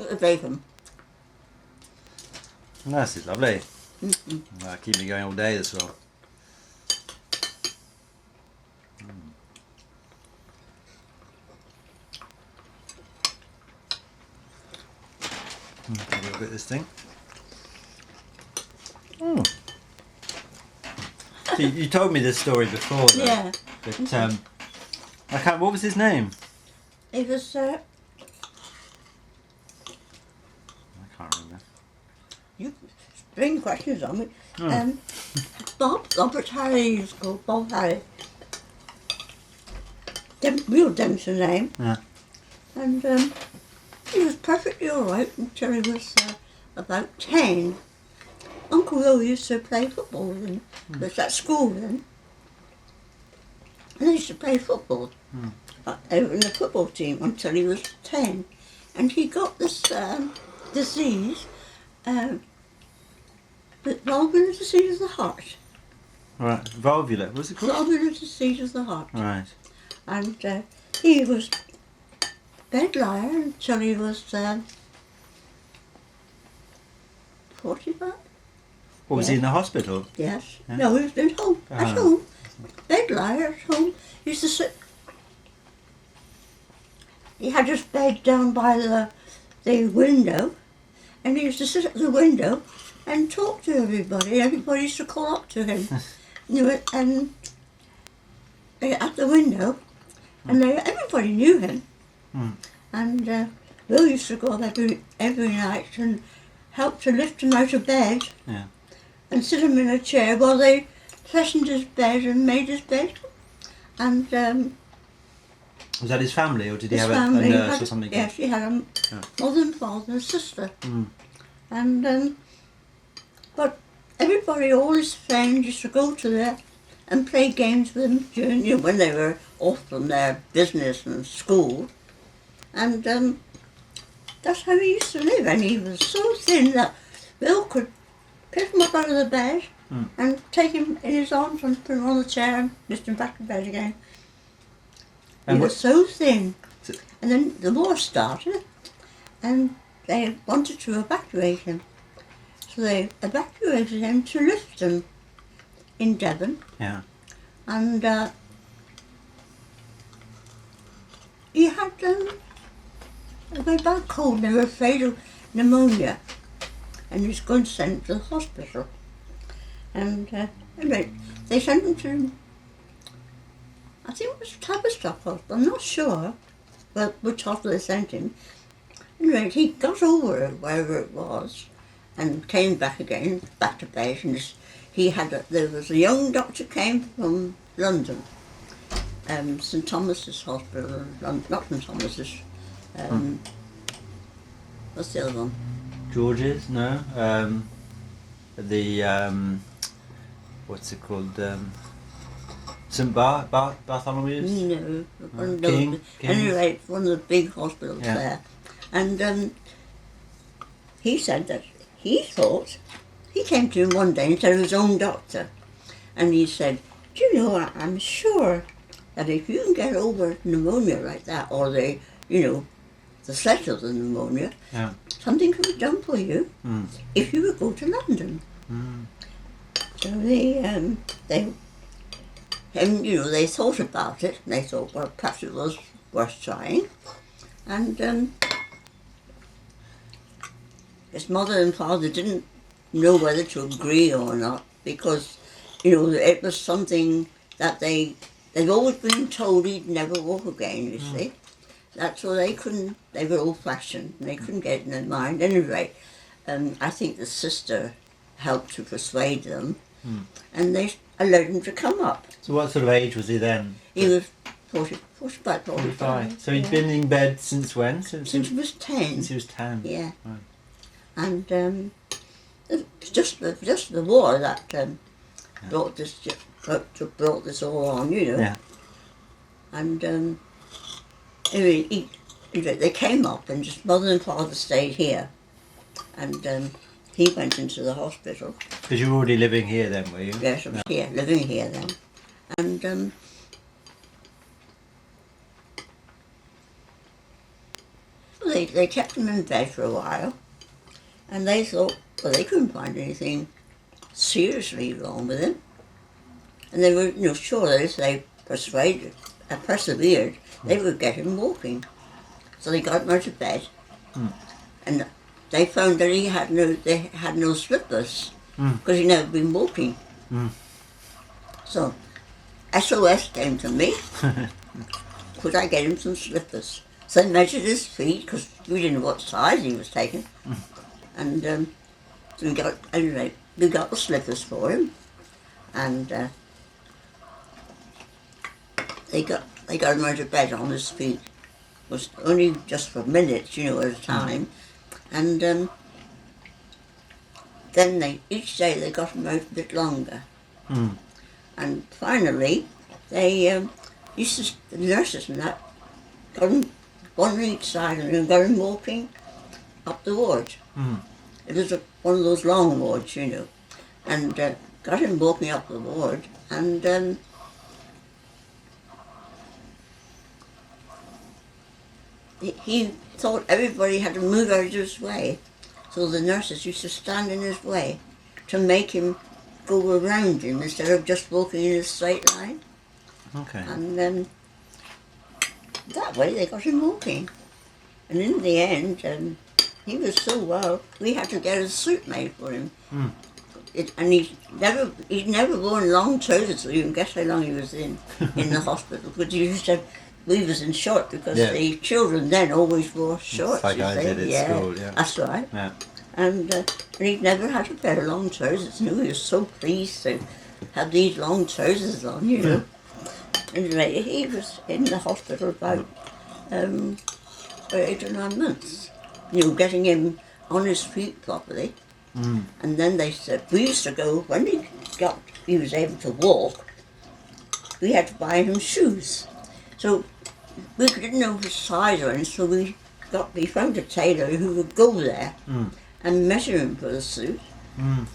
Look at Devon. This is lovely. Mm-hmm. That'll keep me going all day, this will. Have a look at this thing. Oh. So you told me this story before, though. Yeah. But I can't. What was his name? It was. I can't remember. You bring questions on me. Oh. Robert Harry, he was called Bob Harry. Real Dempsey name. Yeah. And he was perfectly alright until he was about 10. Uncle Will used to play football with him. He was at school then. And they used to play football in the football team until he was 10. And he got this disease, valvular disease of the heart. Right. Valvular. What's it called? Valvular disease of the heart. Right. And he was bed Lyer until he was 45. What, was he in the hospital? Yes. Yeah. No, he was at home. At home. Bed Lyer at home. He used to sit. He had his bed down by the window, and he used to sit at the window and talk to everybody. Everybody used to call up to him. And at the window, and everybody knew him. And Will used to go up every night and help to lift him out of bed. Yeah. And sit him in a chair while they fashioned his bed and made his bed. And was that his family, or did he his have a family nurse or something? Yes, he had a mother and father and sister. And but everybody, all his friends, used to go to there and play games with him during when they were off from their business and school. And that's how he used to live. And he was so thin that Bill could pick him up out of the bed and take him in his arms and put him on the chair and lift him back to bed again. And he was so thin. And then the war started and they wanted to evacuate him. So they evacuated him to Lifton in Devon. Yeah. And he had a very bad cold. They were afraid of pneumonia. And he was going to send him to the hospital. And anyway, they sent him to, I think it was Tavistock Hospital, I'm not sure which hospital they sent him. Anyway, he got over it, wherever it was, and came back again, back to bed. And there was a young doctor came from London, St Thomas's Hospital, not St Thomas's, what's the other one? George's? No. What's it called? St Bartholomew's? No. King? Anyway, one of the big hospitals there. And he said that he came to him one day and said, his own doctor, and he said, do you know, I'm sure that if you can get over pneumonia like that, or the threat of the pneumonia, something could be done for you if you would go to London. So they thought about it, and they thought, well, perhaps it was worth trying. And his mother and father didn't know whether to agree or not, because, it was something that they'd always been told he'd never walk again, you see. That's why they were old-fashioned, and they couldn't get it in their mind. Anyway, I think the sister helped to persuade them, and they allowed him to come up. So what sort of age was he then? He was 45. So he'd been in bed since when? Since he was 10. Since he was 10. Yeah. Right. And it's just the war that brought this all on, Yeah. And anyway, they came up, and just mother and father stayed here, and he went into the hospital. Because you were already living here then, were you? Yes, I was here, living here then. And They kept him in bed for a while, and they thought, well, they couldn't find anything seriously wrong with him. And they were, sure that if they persevered, they would get him walking. So they got him out of bed, and they found that they had no slippers, because he'd never been walking. So SOS came to me. Could I get him some slippers? So they measured his feet, because we didn't know what size he was taking. And so we got the slippers for him, and they got him out of bed on his feet. It was only just for minutes, at a time. And then each day they got him out a bit longer. And finally, the nurses and that got him one on each side and got him walking up the ward. It was one of those long wards, and got him walking up the ward, and he thought everybody had to move out of his way, so the nurses used to stand in his way to make him go around him instead of just walking in a straight line. Okay. And that way they got him walking. And in the end, he was so well, we had to get a suit made for him. And he'd never worn long trousers, so you can guess how long he was in the hospital. But he used to, we was in short because the children then always wore shorts. It's like I did at school, yeah. That's right. Yeah. And he'd never had a pair of long trousers. And he was so pleased to have these long trousers on, Anyway, he was in the hospital about 8 or 9 months, getting him on his feet properly. And then they said, we used to go, when he was able to walk, we had to buy him shoes. So we didn't know his size or anything, so we found a tailor who would go there and measure him for the suit.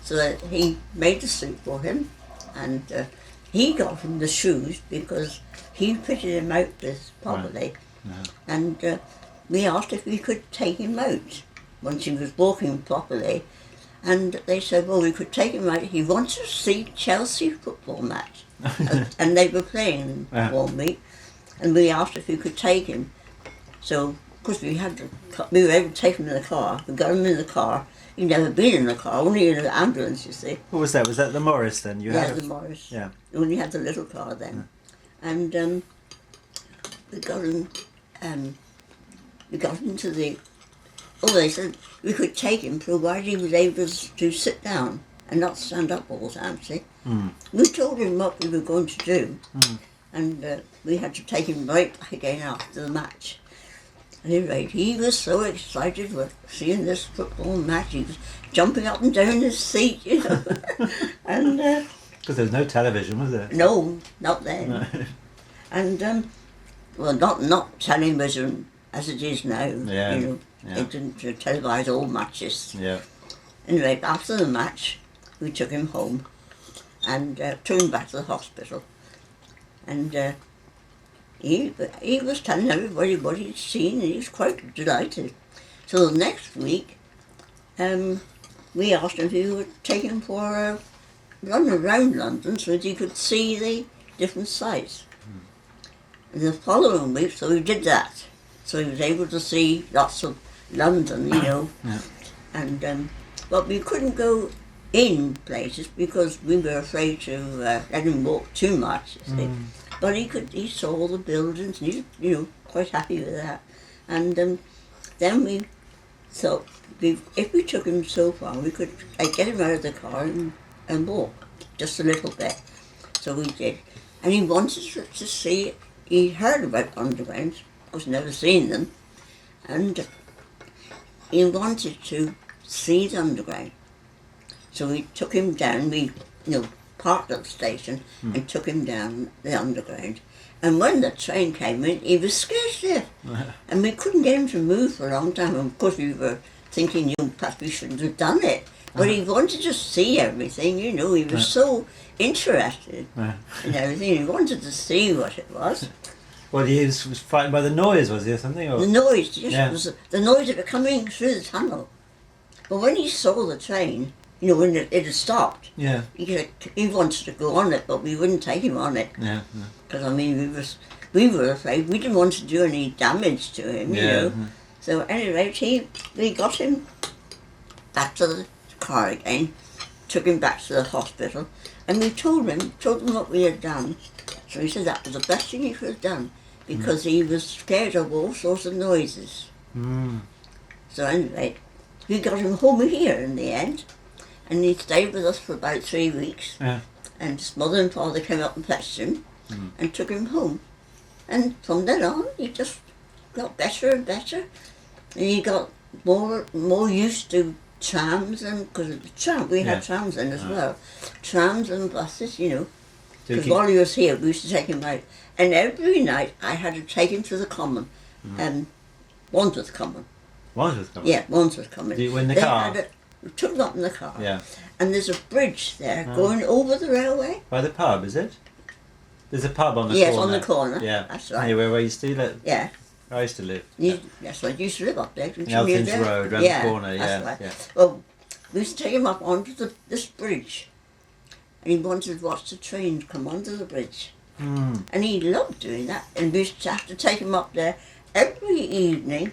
So that he made the suit for him, and he got him the shoes because he fitted him out this properly. Right. And we asked if we could take him out once he was walking properly. And they said, well, we could take him out. He wanted to see Chelsea football match. And they were playing one week. And we asked if we could take him. So, of course, we were able to take him in the car. We got him in the car. He'd never been in the car, only in an ambulance, you see. What was that? Was that the Morris then? The Morris. Yeah. We only had the little car then. And we got him to the... Oh, they said we could take him provided he was able to sit down and not stand up all the time, see. We told him what we were going to do, and we had to take him right back again after the match. At any rate, he was so excited with seeing this football match. He was jumping up and down his seat, and because there was no television, was there? No, not then. No. And well, not television as it is now. Yeah. They didn't televise all matches. Yeah. Anyway, after the match, we took him home and took him back to the hospital. And he was telling everybody what he'd seen, and he was quite delighted. So the next week, we asked him if he would take him for a run around London so that he could see the different sites. And the following week, so we did that. So he was able to see lots of London, Yeah. And but we couldn't go in places because we were afraid to let him walk too much, you see. But he saw all the buildings, and he was, quite happy with that. And then we thought, if we took him so far, we could get him out of the car and walk just a little bit. So we did. And he wanted to see, he heard about undergrounds, of course never seen them, and he wanted to see the underground. So we took him down, we parked at the station and took him down the underground. And when the train came in, he was scared stiff. And we couldn't get him to move for a long time. And of course we were thinking, perhaps we shouldn't have done it. But he wanted to see everything, he was so interested in everything. He wanted to see what it was. Well, he was frightened by the noise, was he, or something? Or? The noise, just Yeah. was the noise of it coming through the tunnel. But when he saw the train, you know, when it had stopped, Yeah. he wanted to go on it, but we wouldn't take him on it. Yeah. Because, I mean, we were afraid. We didn't want to do any damage to him, you know. So anyway, we got him back to the car again, took him back to the hospital, and we told them what we had done. So he said that was the best thing he could have done, because he was scared of all sorts of noises. So anyway, we got him home here in the end, and he stayed with us for about 3 weeks. Yeah. And his mother and father came up and fetched him and took him home. And from then on, he just got better and better. And he got more used to trams, and because we had trams then as well. Trams and buses, you know. Because while he was here, we used to take him out. And every night I had to take him to the Common, Wandsworth Common. Wandsworth Common? Yeah, Wandsworth Common. Do you in the car? We took him up in the car. Yeah. And there's a bridge there going over the railway. By the pub, is it? There's a pub on the corner. Yes, on the corner. Yeah. That's right. Anywhere where you still live? Yeah. I used to live. That's right. You used to live up there, didn't you? Elkins Road, round the corner, That's right. yeah. Well, we used to take him up onto this bridge. And he wanted to watch the train come onto the bridge. And he loved doing that. And we used to have to take him up there every evening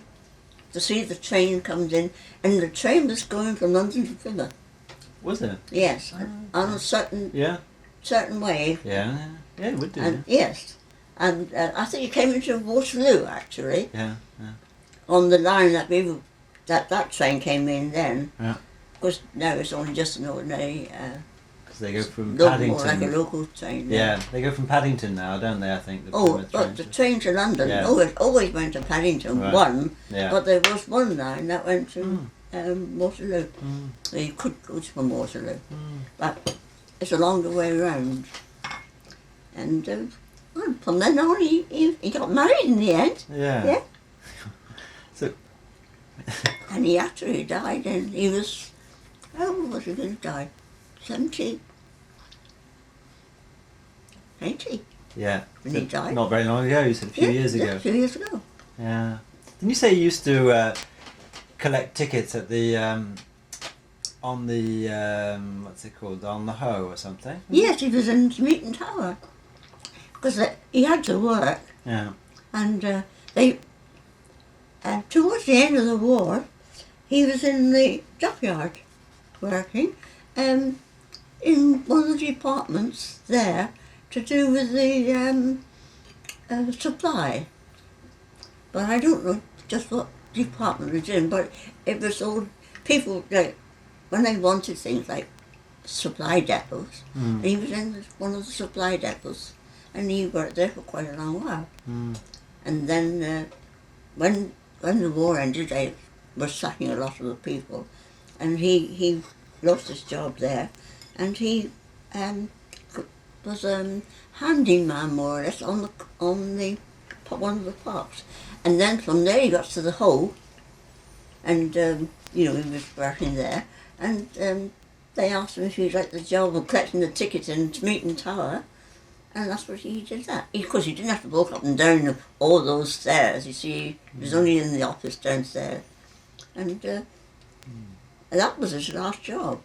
to see the train comes in. And the train was going from London to Plymouth. Was it? Yes, on a certain way. Yeah, it would do. And yes, and I think it came into Waterloo actually. Yeah. On the line that train came in then. Yeah. Of course, now it's only just an ordinary. Because they go from Paddington. More like a local train. Yeah, they go from Paddington now, don't they? I think. But the train to London always went to Paddington. Right. One, Yeah. but there was one line that went to Waterloo. So you could go from Waterloo, but it's a longer way round. And from then on, he got married in the end. Yeah. So. And he actually died, and he was, how old was he going to die? 70? 80? Yeah. When he died. Not very long ago, you said a few years ago. Yeah, a few years ago. Yeah. Didn't you say you used to collect tickets at the, on the, what's it called, on the Hoe or something? Yes, he was in Meeting Tower. Because he had to work. Yeah. And towards the end of the war, he was in the dockyard working in one of the departments there to do with the supply. But I don't know just what department it was in, but it was all people like when they wanted things like supply depots, and he was in one of the supply depots, and he worked there for quite a long while. And then when the war ended, they were sacking a lot of the people, and he lost his job there, and he was handyman more or less on one of the parks. And then from there he got to the Hoe, and he was working there, and they asked him if he'd like the job of collecting the tickets in Meeting Tower, and that's what he did that. Of course, he didn't have to walk up and down all those stairs, you see, he was only in the office downstairs. And that was his last job.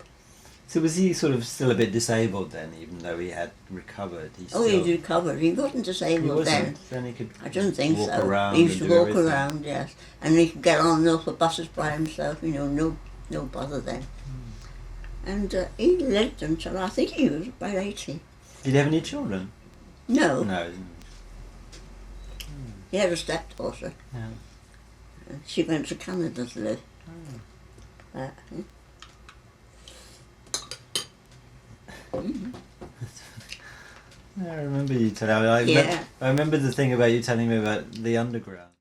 So was he sort of still a bit disabled then, even though he had recovered? He recovered. He wasn't disabled then. Then he could I don't think walk so. around He used to and do walk everything. around, yes. And he could get on and off the buses by himself, no bother then. And he lived until I think he was about 80. Did he have any children? No. No. He had a stepdaughter. Yeah. And she went to Canada to live. I remember you telling me. I remember the thing about you telling me about the underground.